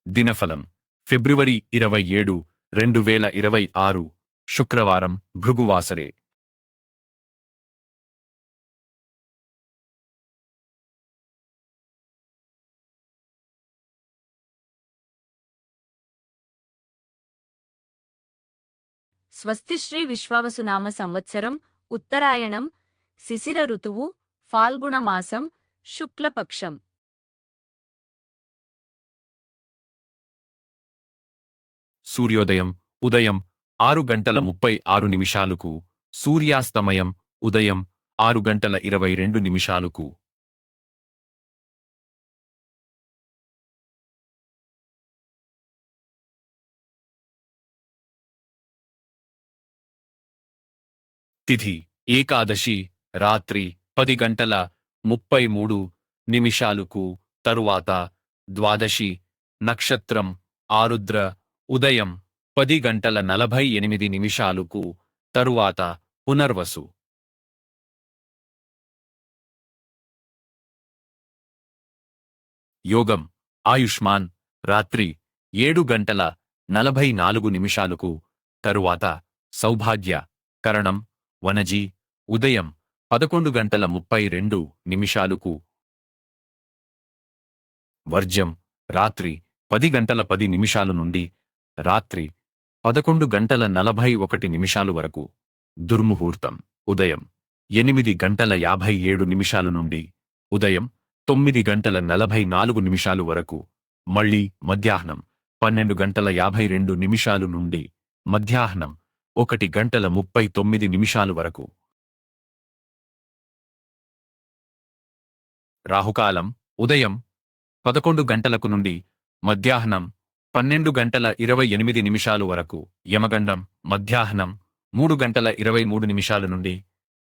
దినఫలం ఫిబ్రవరి 27, 2026 శుక్రవారం భృగువాసరే. స్వస్తిశ్రీ విశ్వావసునామ సంవత్సరం ఉత్తరాయణం శిశిర ఋతువు ఫాల్గుణ మాసం శుక్లపక్షం. సూర్యోదయం ఉదయం 6:36 సూర్యాస్తమయం ఉదయం 6:22 తిథి ఏకాదశి రాత్రి 10:33 తరువాత ద్వాదశి నక్షత్రం ఆరుద్ర ఉదయం 10:48 తరువాత పునర్వసు. యోగం ఆయుష్మాన్ రాత్రి 7:44 తరువాత సౌభాగ్య కరణం వనజీ ఉదయం 11:32 వర్జ్యం రాత్రి 10:10 నుండి రాత్రి 11:41 వరకు. దుర్ముహూర్తం ఉదయం 8:57 నుండి ఉదయం 9:44 వరకు. మళ్ళీ మధ్యాహ్నం 12:52 నుండి మధ్యాహ్నం 1:39 వరకు. రాహుకాలం ఉదయం 11 గంటలకు నుండి మధ్యాహ్నం 12:28 వరకు. యమగండం మధ్యాహ్నం 3:23 నుండి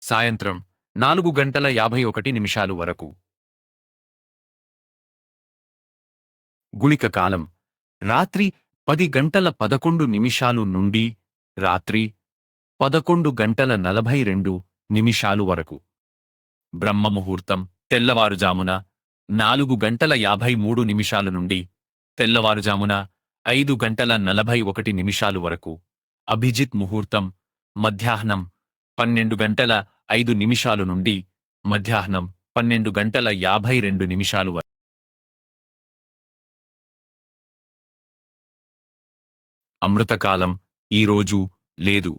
సాయంత్రం 4:51 వరకు. గుళిక కాలం రాత్రి 10:11 నుండి రాత్రి 11:42 వరకు. బ్రహ్మ ముహూర్తం తెల్లవారుజామున 4:53 నుండి తెల్లవారుజామున 5:41 వరకు. అభిజిత్ ముహూర్తం మధ్యాహ్నం 12:05 నుండి మధ్యాహ్నం 12:52 వరకు. అమృతకాలం ఈరోజు లేదు.